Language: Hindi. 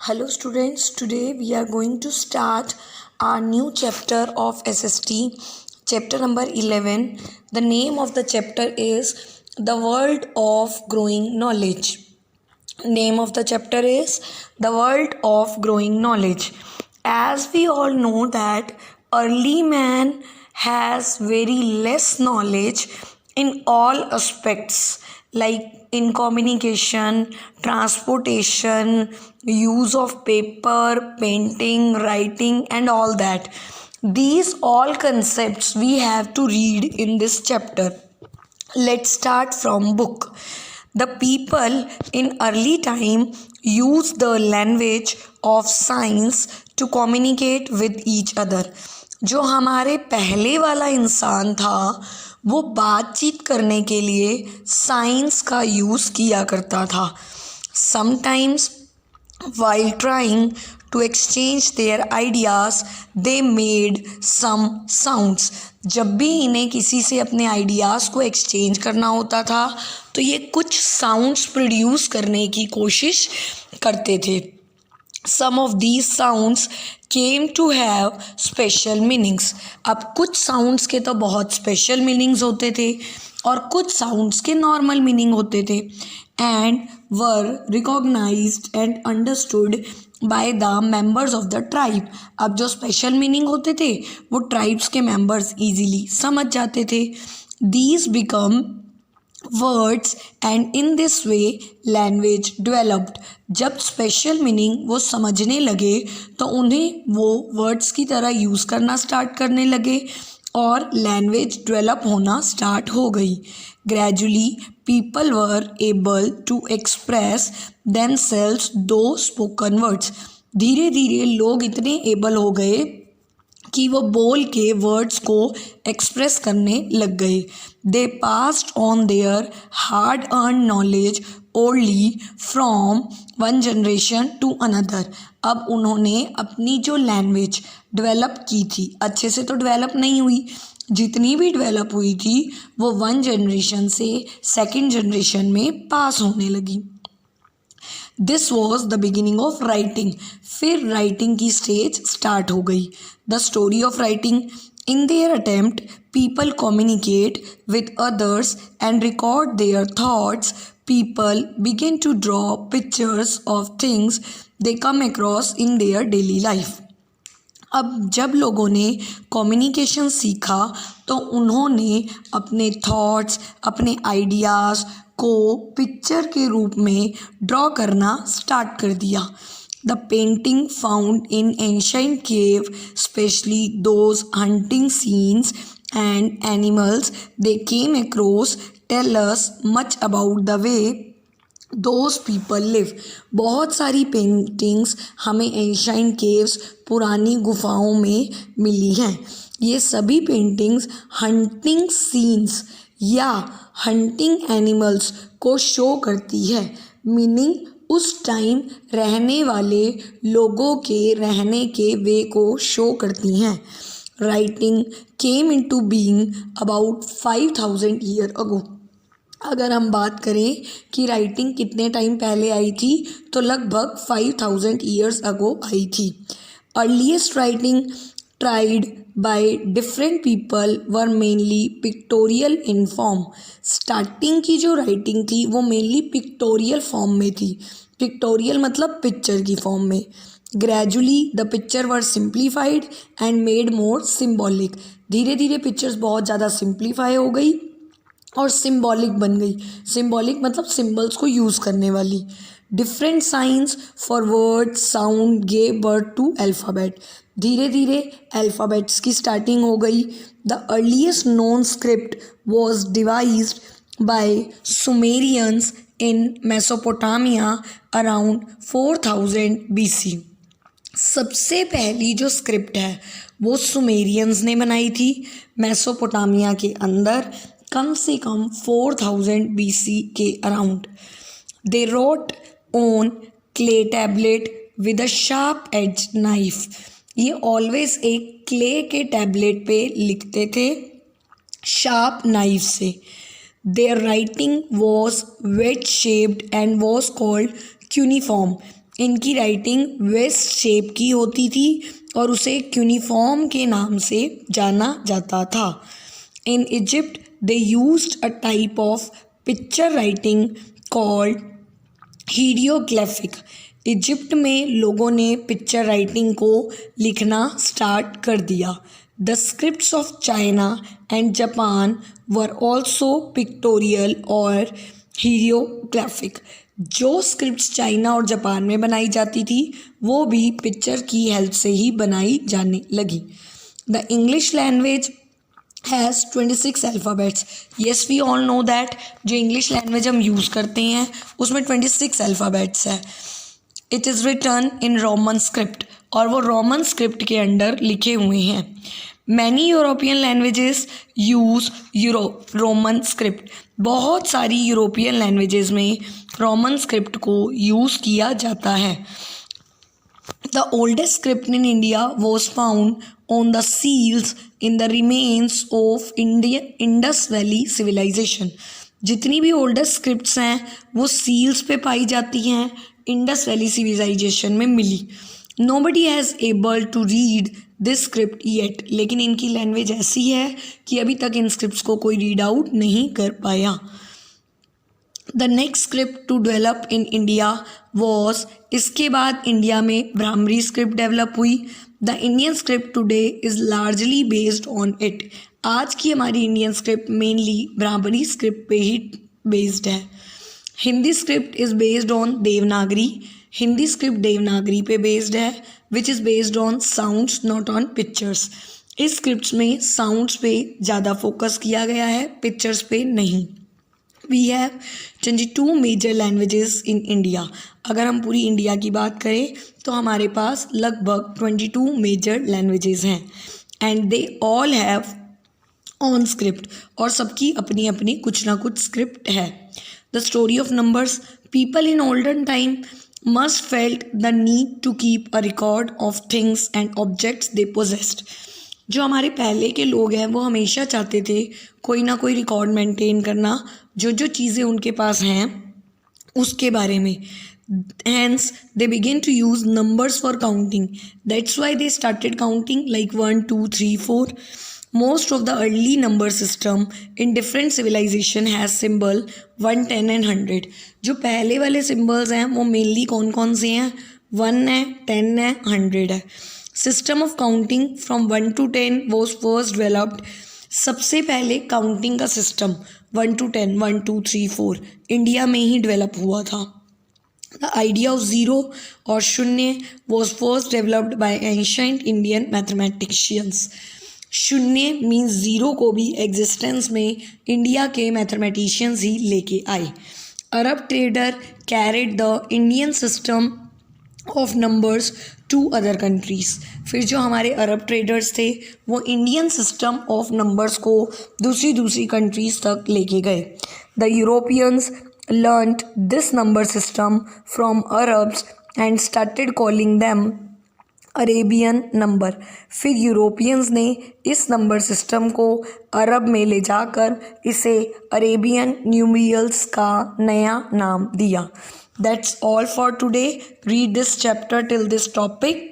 Hello students, today we are going to start our new chapter of SST, chapter number 11. The name of the chapter is The World of Growing Knowledge. Name of the chapter is The World of Growing Knowledge. As we all know that early man has very less knowledge in all aspects, like in communication, transportation, use of paper, painting, writing, and all that. These all concepts we have to read in this chapter. Let's start from book. The people in early time used the language of science to communicate with each other. जो हमारे पहले वाला इंसान था वो बातचीत करने के लिए साइंस का यूज़ किया करता था. Sometimes while trying to exchange their ideas, they made some sounds. जब भी इन्हें किसी से अपने आइडियाज़ को एक्सचेंज करना होता था तो ये कुछ साउंड्स प्रोड्यूस करने की कोशिश करते थे. Some of these sounds came to have special meanings. अब कुछ साउंड्स के तो बहुत स्पेशल मीनिंग्स होते थे और कुछ साउंड्स के नॉर्मल मीनिंग होते थे and were recognized and understood by the members of the tribe. अब जो स्पेशल मीनिंग होते थे वो ट्राइब्स के मेंबर्स इजीली समझ जाते थे. These become words and in this way language developed. जब स्पेशल मीनिंग वो समझने लगे तो उन्हें वो वर्ड्स की तरह यूज़ करना स्टार्ट करने लगे और लैंग्वेज डेवलप होना स्टार्ट हो गई. Gradually people were able to express themselves through spoken words. धीरे धीरे लोग इतने एबल हो गए कि वो बोल के वर्ड्स को एक्सप्रेस करने लग गए. They passed on their hard earned knowledge only from one generation to another. अब उन्होंने अपनी जो लैंग्वेज डेवलप की थी, अच्छे से तो डेवलप नहीं हुई, जितनी भी डेवलप हुई थी वो वन जनरेशन से सेकंड जनरेशन में पास होने लगी. This was the beginning of writing. फिर राइटिंग की स्टेज स्टार्ट हो गई. The story of writing. In their attempt people communicate with others and record their thoughts. People begin to draw pictures of things they come across in their daily life. अब जब लोगों ने कम्युनिकेशन सीखा तो उन्होंने अपने थॉट्स, अपने आइडियाज़ को पिक्चर के रूप में ड्रॉ करना स्टार्ट कर दिया. The painting found in ancient cave, specially those hunting scenes and animals they came across, tell us much about the way those people live. बहुत सारी पेंटिंग्स हमें एंशिएंट केव्स, पुरानी गुफाओं में मिली हैं. ये सभी पेंटिंग्स हंटिंग सीन्स या हंटिंग एनिमल्स को शो करती है. मीनिंग उस टाइम रहने वाले लोगों के रहने के वे को शो करती हैं. Writing came into being about 5000 year ago. अगर हम बात करें कि राइटिंग कितने टाइम पहले आई थी तो लगभग 5000 ईयर्स अगो आई थी. Earliest writing tried by different people were mainly pictorial in form. Starting की जो राइटिंग थी वो मेनली पिक्टोरियल फॉर्म में थी. पिक्टोरियल मतलब पिक्चर की फॉर्म में. Gradually the picture were simplified and made more symbolic. धीरे धीरे पिक्चर्स बहुत ज़्यादा सिंप्लीफाई हो गई और सिम्बॉलिक बन गई. सिम्बॉलिक मतलब सिम्बल्स को यूज़ करने वाली. Different signs for word sound gave birth to alphabet. धीरे धीरे अल्फ़ाबेट्स की स्टार्टिंग हो गई. The earliest known script was devised by Sumerians in Mesopotamia around 4000 BC. सबसे पहली जो स्क्रिप्ट है वो सुमेरियंस ने बनाई थी मेसोपोटामिया के अंदर, कम से कम 4000 BC के around. They wrote on clay tablet with a sharp edge knife. ये ऑलवेज एक क्ले के टैबलेट पे लिखते थे शार्प नाइफ से. Their writing was wedge shaped and was called cuneiform. इनकी राइटिंग वेस्ट शेप की होती थी और उसे क्यूनिफॉर्म के नाम से जाना जाता था। In Egypt they used a type of picture writing called hieroglyphic. Egypt में लोगों ने पिक्चर राइटिंग को लिखना स्टार्ट कर दिया। The scripts of China and Japan were also pictorial और हीरियोग्लिफिक। जो स्क्रिप्ट्स चाइना और जापान में बनाई जाती थी वो भी पिक्चर की हेल्प से ही बनाई जाने लगी। The English language has 26 alphabets. Yes we all know that जो इंग्लिश लैंग्वेज हम यूज़ करते हैं उसमें 26 अल्फ़ाबेट्स है। It is written in Roman script और वो रोमन स्क्रिप्ट के अंडर लिखे हुए हैं। Many European languages use Roman script. बहुत सारी यूरोपियन लैंग्वेजेस में रोमन स्क्रिप्ट को यूज़ किया जाता है। The oldest script in India was found on the seals in the remains of Indus Valley Civilization। जितनी भी ओल्डेस्ट स्क्रिप्ट्स हैं वो सील्स पे पाई जाती हैं, इंडस वैली सिविलाइजेशन में मिली। Nobody has able to read this script yet। लेकिन इनकी लैंग्वेज ऐसी है कि अभी तक इन स्क्रिप्ट्स को कोई रीड आउट नहीं कर पाया। The next script to develop in India was, इसके बाद इंडिया में ब्राह्मणी स्क्रिप्ट डेवलप हुई। The Indian script today is largely based on it. आज की हमारी Indian script mainly Brahmani script पे ही बेस्ड है। Hindi script is based on Devanagari. Hindi script Devanagari पे बेस्ड है which is based on sounds not on pictures. इस स्क्रिप्ट्स में साउंड्स पे ज़्यादा फोकस किया गया है, पिक्चर्स पे नहीं। We have 22 major languages in India. अगर हम पूरी इंडिया की बात करें तो हमारे पास लगभग 22 मेजर लैंग्वेजेस हैं and they all have own script और सबकी अपनी अपनी कुछ ना कुछ स्क्रिप्ट है। The story of numbers, people in olden time must felt the need to keep a record of things and objects they possessed. जो हमारे पहले के लोग हैं वो हमेशा चाहते थे कोई ना कोई रिकॉर्ड मेंटेन करना जो जो चीज़ें उनके पास हैं उसके बारे में। Hence they begin to use numbers for counting. That's why they started counting like 1, 2, 3, 4. Most of the early number system in different civilization has symbol 1, 10 and 100. जो पहले वाले symbols हैं वो mainly कौन कौन से हैं? 1 है, 10 है, 100 है। System of counting from 1 to 10 was first developed. सबसे पहले काउंटिंग का सिस्टम 1 to 10, 1, 2, 3, 4 इंडिया में ही डेवलप हुआ था। द आइडिया ऑफ ज़ीरो और शून्य was first developed by ancient Indian mathematicians. शून्य मीन्स ज़ीरो को भी एग्जिस्टेंस में इंडिया के मैथमेटिशियंस ही लेके आए। Arab trader carried the Indian system of numbers to other countries. फिर जो हमारे अरब ट्रेडर्स थे वो इंडियन सिस्टम ऑफ नंबर्स को दूसरी कंट्रीज़ तक लेके गए। The Europeans learned this number system from Arabs and started calling them Arabian number. फिर यूरोपियंस ने इस नंबर सिस्टम को अरब में ले जाकर इसे अरेबियन न्यूमेरिकल्स का नया नाम दिया। That's all for today. Read this chapter till this topic.